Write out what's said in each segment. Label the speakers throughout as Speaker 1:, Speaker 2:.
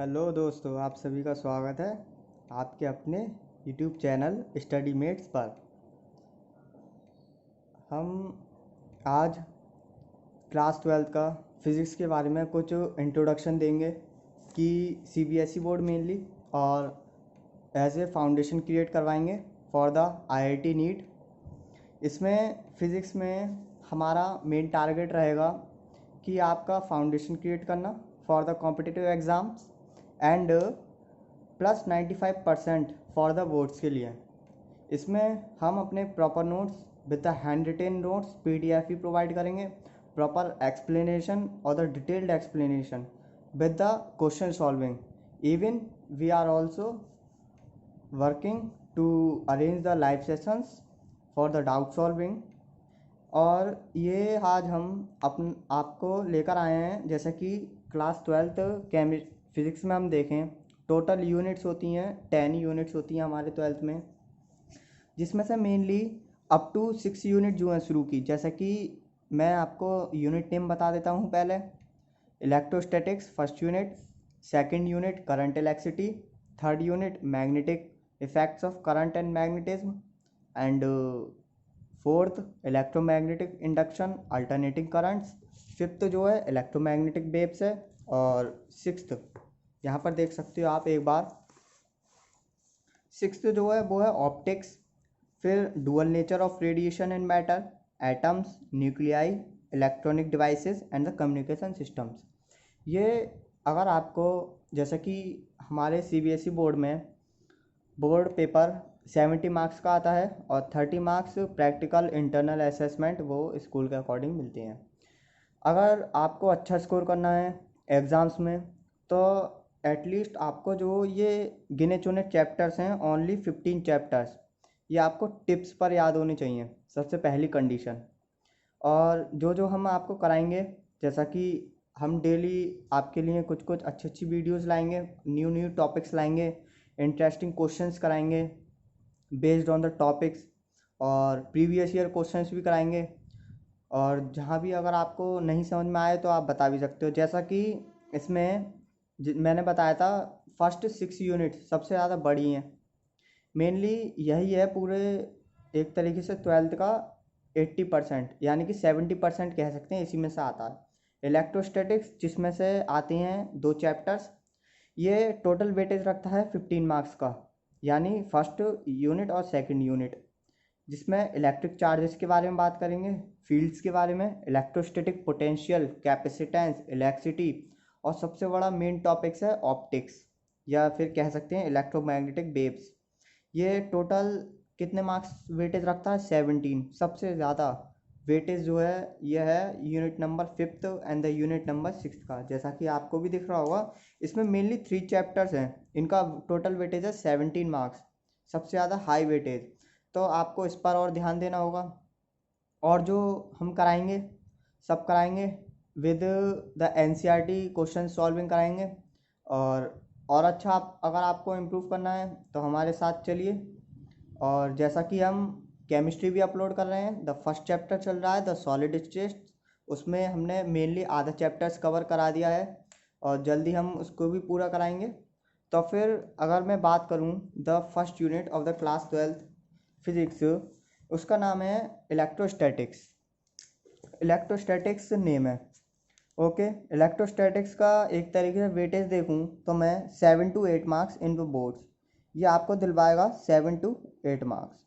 Speaker 1: Hello दोस्तों, आप सभी का स्वागत है आपके अपने यूट्यूब चैनल स्टडी मेट्स पर। हम आज क्लास 12 का फिज़िक्स के बारे में कुछ इंट्रोडक्शन देंगे कि सीबीएसई बोर्ड मेनली और एज ए फाउंडेशन क्रिएट करवाएंगे फॉर द आईआईटी नीट। इसमें फ़िज़िक्स में हमारा मेन टारगेट रहेगा कि आपका फाउंडेशन क्रिएट करना for the competitive exams and plus 95% for the boards के लिए। इसमें हम अपने proper notes with the handwritten notes PDF भी प्रोवाइड करेंगे, प्रॉपर एक्सप्लेनेशन और the detailed explanation with the question solving. Even we are also working to arrange the live sessions for the doubt solving. और ये आज हम आपको लेकर आए हैं, जैसे कि क्लास 12 फिज़िक्स में हम देखें टोटल यूनिट्स होती हैं 10 यूनिट्स होती हैं हमारे 12th में, जिसमें से मेनली अप टू 6 यूनिट जो हैं शुरू की। जैसे कि मैं आपको यूनिट नेम बता देता हूँ पहले। Electrostatics first unit, second unit current electricity, third unit magnetic effects of current and magnetism and fourth electromagnetic induction alternating currents, fifth जो है इलेक्ट्रोमैग्नेटिक वेव्स है, और सिक्स्थ यहाँ पर देख सकते हो आप एक बार, सिक्स्थ जो है वो है ऑप्टिक्स। फिर dual nature of radiation and matter, atoms, nuclei, electronic devices and the communication systems. ये अगर आपको, जैसे कि हमारे सीबीएसई बोर्ड में बोर्ड पेपर 70 मार्क्स का आता है और 30 मार्क्स प्रैक्टिकल इंटरनल असेसमेंट वो स्कूल के अकॉर्डिंग मिलते हैं। अगर आपको अच्छा स्कोर करना है एग्ज़ाम्स में तो एटलीस्ट आपको जो ये गिने चुने चैप्टर्स हैं, ओनली 15 चैप्टर्स, ये आपको टिप्स पर याद होने चाहिए, सबसे पहली कंडीशन। और जो जो हम आपको कराएंगे, जैसा कि हम डेली आपके लिए कुछ कुछ अच्छी अच्छी वीडियोस लाएंगे, न्यू न्यू टॉपिक्स लाएंगे, इंटरेस्टिंग क्वेश्चंस कराएंगे बेस्ड ऑन द टॉपिक्स, और प्रीवियस ईयर क्वेश्चंस भी कराएंगे। और जहाँ भी अगर आपको नहीं समझ में आए तो आप बता भी सकते हो। जैसा कि इसमें मैंने बताया था फर्स्ट 6 यूनिट सबसे ज़्यादा बड़ी हैं, मेनली यही है पूरे एक तरीके से 12th का 80%, यानी कि 70% कह सकते हैं, इसी में से आता है। इलेक्ट्रोस्टैटिक्स जिसमें से आते हैं 2 चैप्टर्स, ये टोटल वेटेज रखता है 15 मार्क्स का, यानी फर्स्ट यूनिट और सेकंड यूनिट, जिसमें इलेक्ट्रिक चार्जेस के बारे में बात करेंगे, फील्ड्स के बारे में, इलेक्ट्रोस्टैटिक पोटेंशियल, कैपेसिटेंस, इलेक्ट्रिसिटी, और सबसे बड़ा मेन टॉपिक्स है ऑप्टिक्स, या फिर कह सकते हैं इलेक्ट्रोमैग्नेटिक वेव्स। ये टोटल कितने मार्क्स वेटेज रखता है? 17। सबसे ज़्यादा वेटेज जो है ये है unit number 5th and the unit number 6th का। जैसा कि आपको भी दिख रहा होगा, इसमें मेनली 3 चैप्टर्स हैं, इनका टोटल वेटेज है 17 मार्क्स, सबसे ज़्यादा हाई वेटेज। तो आपको इस पर और ध्यान देना होगा। और जो हम कराएंगे सब कराएंगे with the NCERT question solving कराएंगे। और अच्छा, अगर आपको इम्प्रूव करना है तो हमारे साथ चलिए। और जैसा कि हम केमिस्ट्री भी अपलोड कर रहे हैं, द फर्स्ट चैप्टर चल रहा है द सॉलिड स्टेट, उसमें हमने मेनली आधा चैप्टर्स कवर करा दिया है और जल्दी हम उसको भी पूरा कराएंगे। तो फिर अगर मैं बात करूं the first unit of the class 12 physics, उसका नाम है इलेक्ट्रोस्टैटिक्स। इलेक्ट्रोस्टैटिक्स नेम है, ओके। इलेक्ट्रोस्टैटिक्स का एक तरीके से वेटेज देखूं तो मैं 7 to 8 मार्क्स इन बोर्ड्स, ये आपको दिलवाएगा 7 to 8 मार्क्स।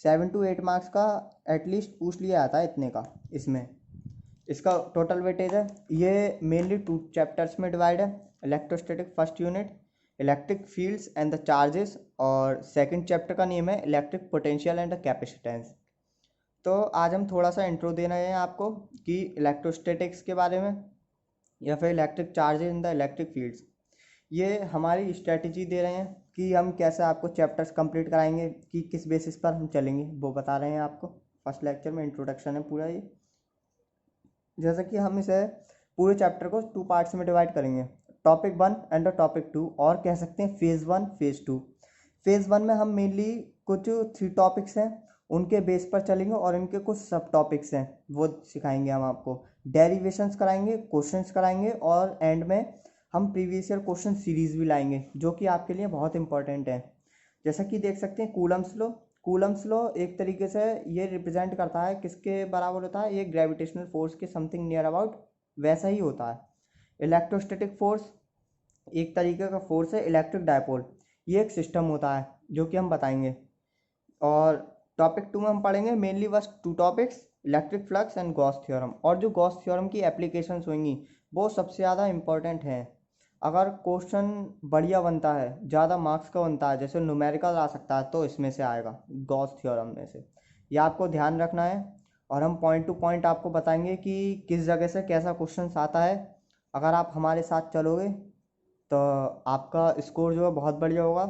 Speaker 1: 7 to 8 मार्क्स का एटलीस्ट पूछ लिया जाता है इतने का। इसमें इसका टोटल वेटेज है, ये मेनली 2 चैप्टर्स में डिवाइड है। Electrostatic first unit electric fields and the charges, और सेकंड चैप्टर का नेम है electric potential and the capacitance. तो आज हम थोड़ा सा इंट्रो दे रहे हैं आपको कि इलेक्ट्रोस्टैटिक्स के बारे में, या फिर electric charges in the electric fields. ये हमारी स्ट्रेटजी दे रहे हैं कि हम कैसे आपको चैप्टर्स कंप्लीट कराएंगे, कि किस बेसिस पर हम चलेंगे, वो बता रहे हैं आपको। फर्स्ट लेक्चर में इंट्रोडक्शन है पूरा ये। जैसे कि हम इसे पूरे चैप्टर को 2 पार्ट्स में डिवाइड करेंगे, टॉपिक 1 एंड टॉपिक 2, और कह सकते हैं फेज़ 1 फेज़ 2। फेज़ 1 में हम मेनली कुछ 3 टॉपिक्स हैं, उनके बेस पर चलेंगे और इनके कुछ सब टॉपिक्स हैं वो सिखाएंगे हम आपको। डेरिवेशंस कराएंगे, क्वेश्चंस कराएंगे और एंड में हम प्रीवियस ईयर क्वेश्चन सीरीज भी लाएंगे जो कि आपके लिए बहुत इंपॉर्टेंट है। जैसा कि देख सकते हैं कूलम्स लॉ। कूलम्स लॉ एक तरीके से ये रिप्रेजेंट करता है किसके बराबर होता है, ये ग्रेविटेशनल फोर्स के समथिंग नियर अबाउट वैसा ही होता है। इलेक्ट्रोस्टैटिक फोर्स एक तरीके का फोर्स है। इलेक्ट्रिक डायपोल ये एक सिस्टम होता है जो कि हम बताएंगे। और टॉपिक 2 में हम पढ़ेंगे मेनली बस 2 topics, electric flux and Gauss theorem. और जो गॉस थ्योरम की एप्लीकेशंस होंगी वो सबसे ज़्यादा इंपॉर्टेंट हैं। अगर क्वेश्चन बढ़िया बनता है, ज़्यादा मार्क्स का बनता है, जैसे न्यूमेरिकल आ सकता है, तो इसमें से आएगा गॉस थ्योरम में से। ये आपको ध्यान रखना है और हम पॉइंट टू पॉइंट आपको बताएंगे कि किस जगह से कैसा क्वेश्चन आता है। अगर आप हमारे साथ चलोगे तो आपका स्कोर जो है बहुत बढ़िया होगा।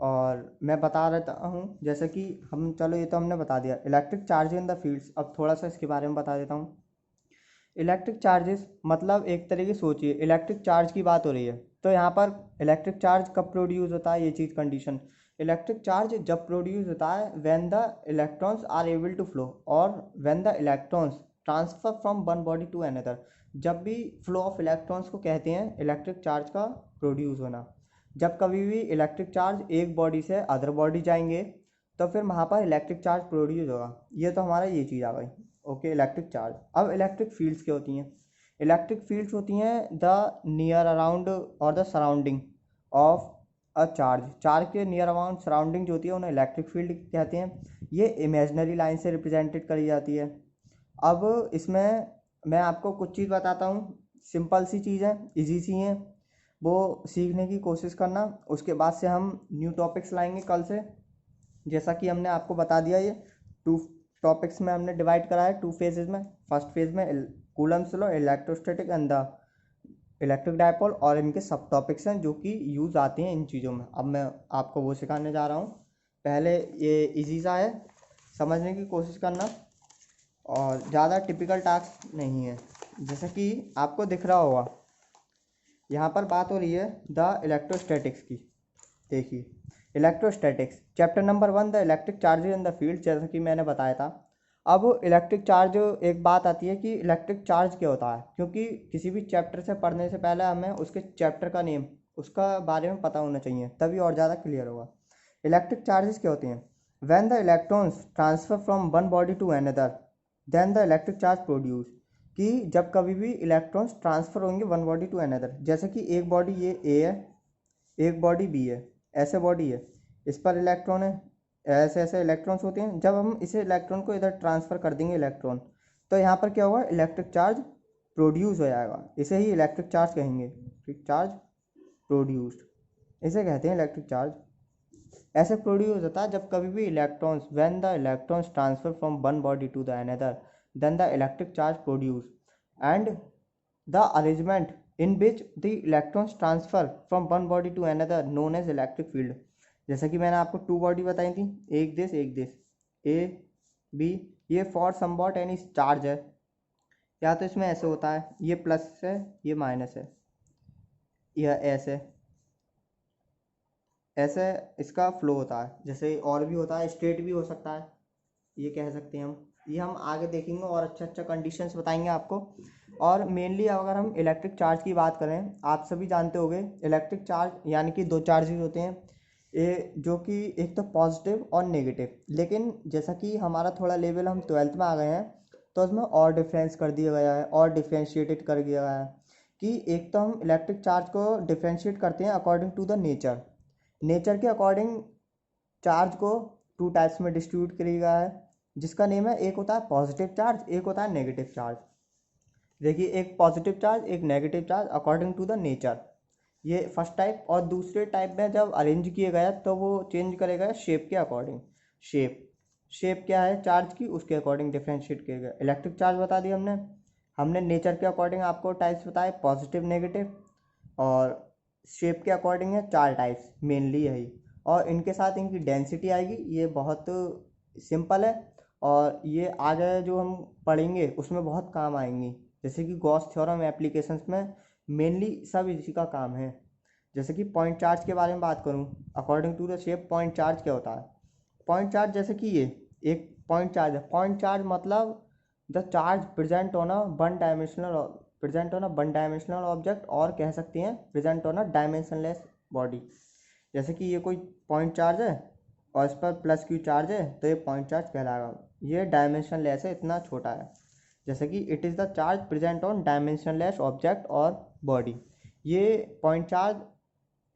Speaker 1: और मैं बता रहता हूँ जैसे कि हम, चलो ये तो हमने बता दिया electric charge in the fields. अब थोड़ा सा इसके बारे में बता देता हूँ। इलेक्ट्रिक चार्जेस मतलब एक तरीके सोचिए इलेक्ट्रिक चार्ज की बात हो रही है, तो यहाँ पर इलेक्ट्रिक चार्ज कब प्रोड्यूस होता है, ये चीज़ कंडीशन। इलेक्ट्रिक चार्ज जब प्रोड्यूस होता है when the electrons are able to flow और when the electrons transfer from one body to another. जब भी फ्लो ऑफ इलेक्ट्रॉन्स को कहते हैं इलेक्ट्रिक चार्ज का प्रोड्यूस होना। जब कभी भी इलेक्ट्रिक चार्ज एक बॉडी से अदर बॉडी जाएंगे तो फिर वहाँ पर इलेक्ट्रिक चार्ज प्रोड्यूस होगा। ये तो हमारा ये चीज़ आ गई। Okay, electric charge. अब इलेक्ट्रिक फील्ड्स क्या होती हैं? इलेक्ट्रिक फील्ड्स होती हैं द नियर अराउंड और the surrounding of a charge. Charge के नियर अराउंड सराउंडिंग जो होती है उन्हें इलेक्ट्रिक फील्ड कहते हैं। ये इमेजनरी लाइन से रिप्रेजेंटेड करी जाती है। अब इसमें मैं आपको कुछ चीज़ बताता हूँ, सिंपल सी चीज़ है, इजी सी हैं, वो सीखने की कोशिश करना। उसके बाद से हम न्यू टॉपिक्स लाएंगे कल से। जैसा कि हमने आपको बता दिया, ये 2 टॉपिक्स में हमने डिवाइड करा है 2 फेजेज में। फर्स्ट फेज में Coulomb's law, electrostatic and the electric dipole, और इनके सब टॉपिक्स हैं जो कि यूज़ आते हैं इन चीज़ों में। अब मैं आपको वो सिखाने जा रहा हूँ। पहले ये इजी सा है, समझने की कोशिश करना और ज़्यादा टिपिकल टास्क नहीं है। जैसा कि आपको दिख रहा होगा यहाँ पर बात हो रही है द इलेक्ट्रोस्टैटिक्स की। देखिए electrostatics chapter number 1 the electric charge in the field, जैसा कि मैंने बताया था। अब इलेक्ट्रिक चार्ज, एक बात आती है कि इलेक्ट्रिक चार्ज क्या होता है, क्योंकि किसी भी चैप्टर से पढ़ने से पहले हमें उसके चैप्टर का नेम, उसका बारे में पता होना चाहिए, तभी और ज़्यादा क्लियर होगा। इलेक्ट्रिक चार्जेस क्या होते हैं? When the electrons transfer from one body to another then the electric charge produce. कि जब कभी भी इलेक्ट्रॉन्स ट्रांसफर होंगे वन बॉडी टू अनदर, जैसे कि एक बॉडी ये ए है, एक बॉडी बी है, ऐसे बॉडी है, इस पर इलेक्ट्रॉन है, ऐसे ऐसे इलेक्ट्रॉन्स होते हैं। जब हम इसे इलेक्ट्रॉन को इधर ट्रांसफ़र कर देंगे इलेक्ट्रॉन, तो यहाँ पर क्या होगा, इलेक्ट्रिक चार्ज प्रोड्यूस हो जाएगा। इसे ही इलेक्ट्रिक चार्ज कहेंगे, इलेक्ट्रिक चार्ज प्रोड्यूस्ड, इसे कहते हैं इलेक्ट्रिक चार्ज। ऐसे प्रोड्यूस होता है जब कभी भी electrons, when the electrons transfer from one body to the another then the electric charge produce and the arrangement in which the electrons transfer from one body to another known as electric field. जैसा कि मैंने आपको 2 body बताई थी, एक this A B. ये for somewhat any charge है, या तो इसमें ऐसे होता है, ये प्लस है ये माइनस है, यह ऐसे ऐसे इसका फ्लो होता है। जैसे और भी होता है, स्ट्रेट भी हो सकता है, ये कह सकते हैं हम। ये हम आगे देखेंगे और अच्छा अच्छा कंडीशंस बताएंगे आपको। और मेनली अगर हम इलेक्ट्रिक चार्ज की बात करें, आप सभी जानते होंगे इलेक्ट्रिक चार्ज यानी कि 2 चार्जेस होते हैं, ये जो कि एक तो पॉजिटिव और नेगेटिव। लेकिन जैसा कि हमारा थोड़ा लेवल, हम 12th में आ गए हैं, तो उसमें और डिफरेंस कर दिया गया है और डिफ्रेंशिएटेड कर दिया गया है कि एक तो हम इलेक्ट्रिक चार्ज को डिफ्रेंशिएट करते हैं according to the nature. Nature के अकॉर्डिंग चार्ज को 2 टाइप्स में डिस्ट्रीब्यूट किया गया है, जिसका नेम है, एक होता है पॉजिटिव चार्ज, एक होता है नेगेटिव चार्ज। देखिए, एक पॉजिटिव चार्ज एक negative charge according to the nature, ये फर्स्ट टाइप। और दूसरे टाइप में जब अरेंज किए गया तो वो चेंज करेगा शेप के अकॉर्डिंग। शेप क्या है चार्ज की, उसके अकॉर्डिंग डिफ्रेंशिएट किया गया। इलेक्ट्रिक चार्ज बता दिया हमने नेचर के अकॉर्डिंग आपको टाइप्स बताए, पॉजिटिव नेगेटिव, और शेप के अकॉर्डिंग है 4 टाइप्स मेनली यही। और इनके साथ इनकी डेंसिटी आएगी, ये बहुत सिंपल है और ये आगे जो हम पढ़ेंगे उसमें बहुत काम आएंगी। जैसे कि गॉस थ्योरम एप्लीकेशंस में मेनली सब इसी का काम है। जैसे कि पॉइंट चार्ज के बारे में बात करूं, according to the shape point charge क्या होता है? पॉइंट चार्ज जैसे कि ये एक पॉइंट चार्ज है। पॉइंट चार्ज मतलब the charge present on a one dimensional object, और कह सकते हैं present on a dimensionless body. जैसे कि ये कोई पॉइंट चार्ज है और इस पर प्लस क्यू चार्ज है, तो ये पॉइंट चार्ज कहलाएगा। ये डायमेंशनलेस है, इतना छोटा है। जैसे कि it is the charge present on dimensionless object और बॉडी। ये पॉइंट चार्ज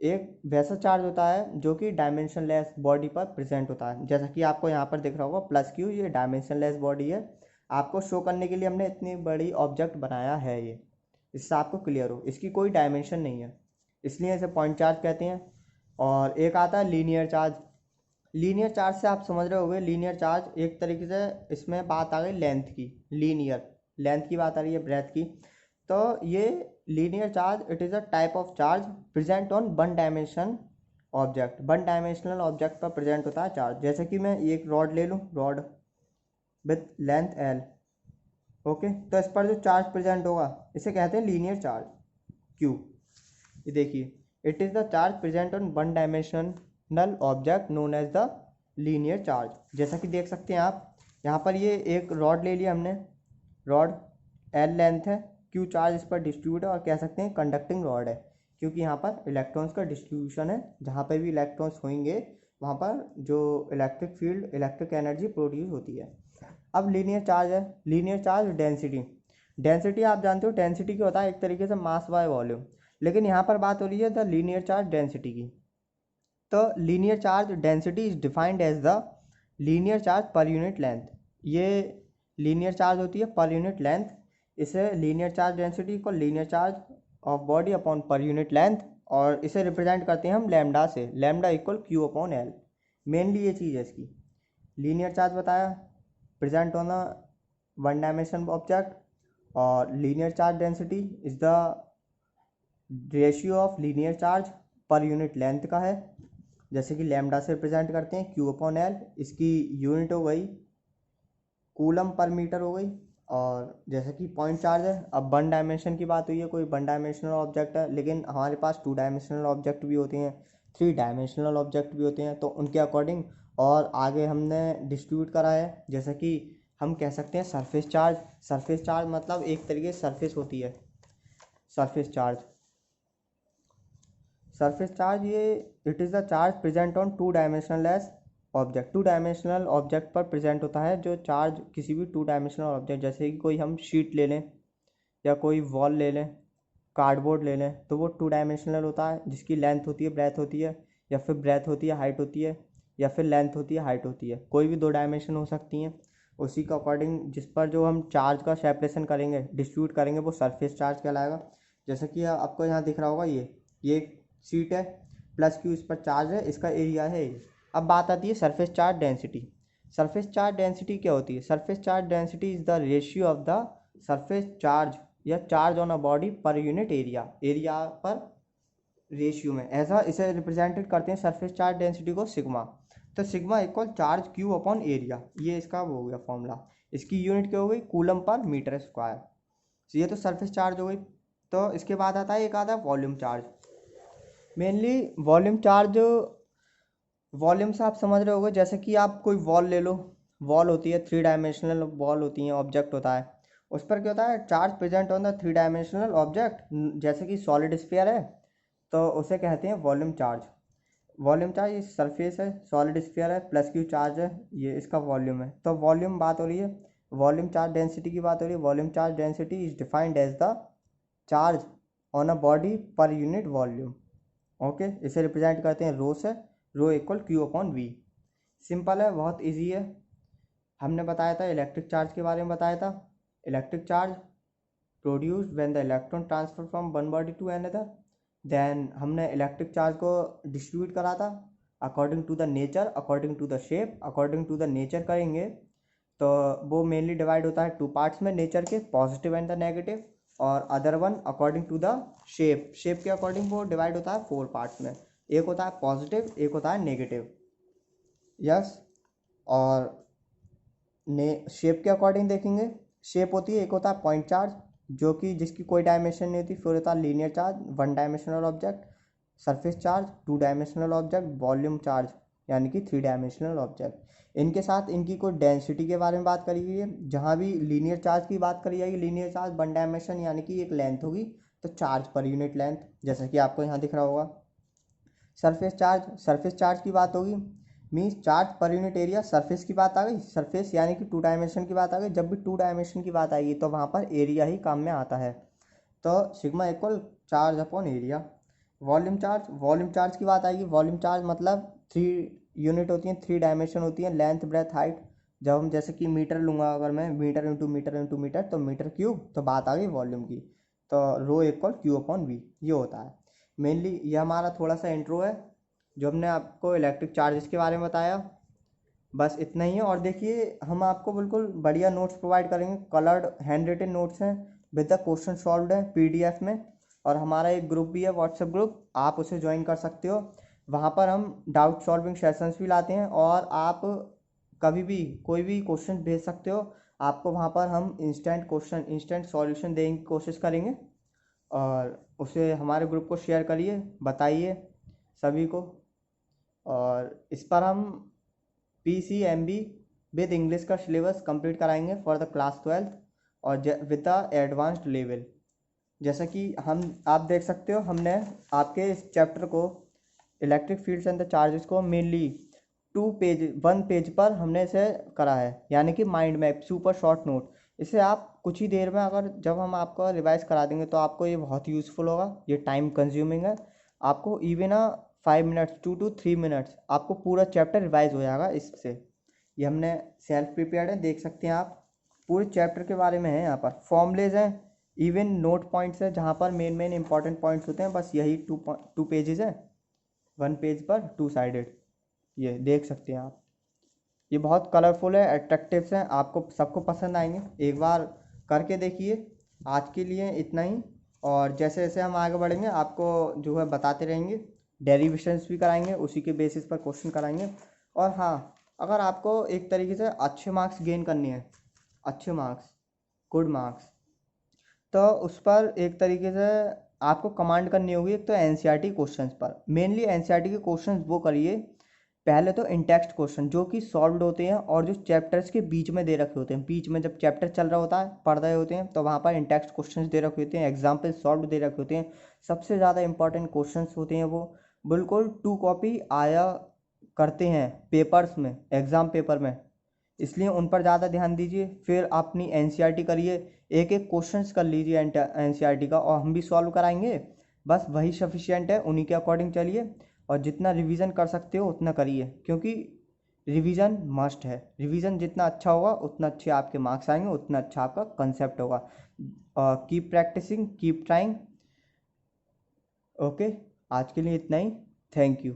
Speaker 1: एक वैसा चार्ज होता है जो कि डायमेंशनलेस बॉडी पर प्रेजेंट होता है। जैसा कि आपको यहाँ पर दिख रहा होगा प्लस क्यू, ये डायमेंशनलेस बॉडी है। आपको शो करने के लिए हमने इतनी बड़ी ऑब्जेक्ट बनाया है ये, इससे आपको क्लियर हो। इसकी कोई डायमेंशन नहीं है, इसलिए इसे पॉइंट चार्ज कहते हैं। और एक आता है लीनियर चार्ज। लीनियर चार्ज से आप समझ रहे होंगे, लीनियर चार्ज एक तरीके से इसमें बात आ गई लेंथ की। लीनियर लेंथ की बात आ रही है, ब्रेथ की। तो ये linear charge it is a type of charge present on one dimension object. One dimensional object पर प्रेजेंट होता है चार्ज। जैसे कि मैं एक रॉड ले लूँ, rod with length L, okay, तो इस पर जो चार्ज प्रेजेंट होगा इसे कहते हैं लीनियर चार्ज, क्यू। ये देखिए, it is the charge present on one dimensional object known as the linear charge. जैसा कि देख सकते हैं आप यहाँ पर, ये एक रॉड ले लिया हमने, रॉड एल लेंथ है, क्यू चार्ज इस पर डिस्ट्रीब्यूट है, और कह सकते हैं कंडक्टिंग रॉड है, क्योंकि यहाँ पर इलेक्ट्रॉन्स का डिस्ट्रीब्यूशन है। जहाँ पर भी इलेक्ट्रॉन्स होंगे वहाँ पर जो electric field, electric energy produce होती है। अब लीनियर चार्ज है। लीनियर चार्ज डेंसिटी, डेंसिटी आप जानते हो, डेंसिटी क्या होता है, एक तरीके से मास बाय वॉल्यूम। लेकिन यहाँ पर बात हो रही है द लीनियर चार्ज डेंसिटी की। तो linear charge density is defined as the linear charge per unit length. ये लीनियर चार्ज होती है पर यूनिट लेंथ। इसे लीनियर चार्ज डेंसिटी को linear charge of body upon per unit length, और इसे represent करते हैं हम लैम्डा से, lambda equal Q upon L. Mainly ये चीज़ है इसकी। लीनियर चार्ज बताया present on a one dimension object, और linear charge density is the ratio of linear charge per unit length का है। जैसे कि लैम्डा से रिप्रेजेंट करते हैं क्यू अपॉन एल। इसकी यूनिट हो गई कूलम पर मीटर हो गई। और जैसे कि पॉइंट चार्ज है, अब वन डायमेंशन की बात हुई है, कोई वन डायमेंशनल ऑब्जेक्ट है, लेकिन हमारे पास टू डायमेंशनल ऑब्जेक्ट भी होते हैं, थ्री डायमेंशनल ऑब्जेक्ट भी होते हैं, तो उनके अकॉर्डिंग और आगे हमने डिस्ट्रीब्यूट करा है। जैसे कि हम कह सकते हैं सरफेस चार्ज। सरफेस चार्ज मतलब एक तरीके से सरफेस होती है, सरफेस चार्ज। सरफेस चार्ज ये it is the charge present on two dimensionless object. Two dimensional object पर प्रेजेंट होता है जो चार्ज किसी भी टू डायमेंशनल ऑब्जेक्ट, जैसे कि कोई हम शीट ले लें या कोई वॉल ले लें, कार्डबोर्ड ले लें, तो वो टू डायमेंशनल होता है, जिसकी लेंथ होती है, ब्रेथ होती है, या फिर ब्रेथ होती है, हाइट होती है, या फिर लेंथ होती है, हाइट होती है। कोई भी दो डायमेंशन हो सकती हैं। उसी के अकॉर्डिंग जिस पर जो हम चार्ज का सेपरेशन करेंगे, डिस्ट्रीब्यूट करेंगे, वो सरफेस चार्ज कहलाएगा। जैसे कि आपको यहाँ दिख रहा होगा, ये शीट है, प्लस क्यू इस पर चार्ज है, इसका एरिया है। अब बात आती है surface charge density. Surface charge density क्या होती है? Surface charge density is the ratio of the surface charge या charge on a body per unit area, area per ratio में। ऐसा इसे रिप्रेजेंटेड करते हैं सरफेस चार्ज डेंसिटी को सिग्मा। तो sigma equal charge Q upon area, ये इसका वो हो गया फॉर्मूला। इसकी यूनिट क्या हो गई? Coulomb per metre square. तो ये तो सरफेस चार्ज हो गई। तो इसके बाद आता है, एक आता है volume charge. Mainly volume charge, volume से आप समझ रहे होगे, जैसे कि आप कोई वॉल ले लो, वॉल होती है, थ्री डायमेंशनल वॉल होती है, ऑब्जेक्ट होता है, उस पर क्या होता है? Charge present on the three dimensional object. जैसे कि सॉलिड स्फीयर है तो उसे कहते हैं वॉल्यूम चार्ज। वॉल्यूम चार्ज इस सरफेस है, सॉलिड स्फीयर है, प्लस क्यू चार्ज है, ये इसका वॉल्यूम है। तो वॉल्यूम बात हो रही है, वॉल्यूम चार्ज डेंसिटी की बात हो रही है। Volume charge density is defined as the charge on a body per unit volume. Okay, इसे रिप्रेजेंट करते हैं रो से, rho equal Q upon V. Simple है, बहुत इजी है। हमने बताया था इलेक्ट्रिक चार्ज के बारे में बताया था। Electric charge produced when the electron transfer from one body to another. Then हमने इलेक्ट्रिक चार्ज को डिस्ट्रीब्यूट करा था according to the nature, according to the shape. According to the nature करेंगे तो वो मेनली डिवाइड होता है टू पार्ट्स में, नेचर के, पॉजिटिव एंड द नेगेटिव। और other one according to the shape, shape के अकॉर्डिंग वो डिवाइड होता है फोर पार्ट्स में। एक होता है पॉजिटिव, एक होता है नेगेटिव, यस। और शेप के अकॉर्डिंग देखेंगे, शेप होती है, एक होता है पॉइंट चार्ज जो कि जिसकी कोई डायमेंशन नहीं होती, फिर होता है linear charge one dimensional object, surface charge to dimensional object, volume charge यानी कि 3 डायमेंशनल ऑब्जेक्ट। इनके साथ इनकी कोई डेंसिटी के बारे में बात करी गई है। जहाँ भी लीनियर चार्ज की बात करी जाएगी, लीनियर चार्ज 1 डायमेंशन यानी कि एक लेंथ होगी, तो चार्ज पर यूनिट लेंथ, जैसा कि आपको यहाँ दिख रहा होगा। सरफेस चार्ज की बात होगी, means charge per unit area. Surface की बात आ गई, सरफेस यानी कि 2 डायमेंशन की बात आ गई। जब भी 2 डायमेंशन की बात आएगी तो वहाँ पर एरिया ही काम में आता है, तो sigma equal charge upon area. Volume charge की बात आएगी। वॉल्यूम चार्ज मतलब 3 यूनिट होती हैं, 3 डायमेंशन होती हैं, लेंथ ब्रेथ हाइट। जब हम जैसे कि मीटर लूँगा, अगर मैं metre into metre into metre, तो मीटर क्यूब, तो बात आ गई वॉल्यूम की। तो rho equal Q upon V, ये होता है मेनली। ये हमारा थोड़ा सा इंट्रो है जो हमने आपको इलेक्ट्रिक चार्जेस के बारे में बताया, बस इतना ही है। और देखिए, हम आपको बिल्कुल बढ़िया नोट्स प्रोवाइड करेंगे, कलर्ड हैंड रिटन नोट्स हैं विद द क्वेश्चन सॉल्व्ड है पीडीएफ में। और हमारा एक ग्रुप भी है, व्हाट्सएप ग्रुप, आप उसे ज्वाइन कर सकते हो। वहाँ पर हम डाउट सॉल्विंग सेशंस भी लाते हैं, और आप कभी भी कोई भी क्वेश्चन भेज सकते हो। आपको वहाँ पर हम इंस्टेंट सॉल्यूशन देने की कोशिश करेंगे। और उसे हमारे ग्रुप को शेयर करिए, बताइए सभी को। और इस पर हम PCMB विद इंग्लिश का सिलेबस कंप्लीट कराएंगे फॉर द क्लास 12th और विद द एडवांस्ड लेवल। जैसा कि आप देख सकते हो, हमने आपके इस चैप्टर को electric fields and the charges को मेनली 1 पेज पर हमने इसे करा है, यानी कि mind map, super short note. इसे आप कुछ ही देर में, अगर जब हम आपको रिवाइज करा देंगे, तो आपको ये बहुत यूज़फुल होगा। ये टाइम कंज्यूमिंग है, आपको इवन 5 मिनट्स 2 to 3 मिनट्स आपको पूरा चैप्टर रिवाइज हो जाएगा इससे। ये हमने सेल्फ प्रिपेयर्ड है, देख सकते हैं आप, पूरे चैप्टर के बारे में है। यहाँ पर फॉर्मूलेज हैं, इवन नोट पॉइंट्स है, जहाँ पर मेन इंपॉर्टेंट पॉइंट्स होते हैं। बस यही 2 पेजेस है, 1 पेज पर 2 साइडेड, ये देख सकते हैं आप। ये बहुत कलरफुल है, अट्रैक्टिव है, आपको सबको पसंद आएंगे। एक बार करके देखिए। आज के लिए इतना ही, और जैसे जैसे हम आगे बढ़ेंगे आपको जो है बताते रहेंगे, डेरिवेशंस भी कराएंगे, उसी के बेसिस पर क्वेश्चन कराएंगे। और हाँ, अगर आपको एक तरीके से अच्छे मार्क्स गेन करने हैं, अच्छे मार्क्स, गुड मार्क्स, तो उस पर एक तरीके से आपको कमांड करनी होगी। एक तो एनसीईआरटी क्वेश्चंस पर, मेनली एनसीईआरटी के क्वेश्चंस वो करिए। पहले तो इन टेक्स्ट क्वेश्चन जो कि सॉल्व्ड होते हैं, और जो चैप्टर्स के बीच में दे रखे होते हैं, बीच में जब चैप्टर चल रहा होता है, पढ़ रहे होते हैं, तो वहाँ पर इन टेक्स्ट क्वेश्चन दे रखे होते हैं, एग्जाम्पल सॉल्व दे रखे होते हैं। सबसे ज़्यादा इंपॉर्टेंट क्वेश्चन होते हैं वो, बिल्कुल 2 कॉपी आया करते हैं पेपर्स में, एग्ज़ाम पेपर में, इसलिए उन पर ज़्यादा ध्यान दीजिए। फिर अपनी एनसीईआरटी करिए, एक एक क्वेश्चंस कर लीजिए एनसीईआरटी का, और हम भी सॉल्व कराएंगे। बस वही सफिशिएंट है, उन्हीं के अकॉर्डिंग चलिए, और जितना रिवीजन कर सकते हो उतना करिए, क्योंकि रिवीजन मस्ट है। रिवीजन जितना अच्छा होगा उतना अच्छे आपके मार्क्स आएंगे, उतना अच्छा आपका कंसेप्ट होगा। Keep practising, keep trying. Okay, आज के लिए इतना ही। Thank you.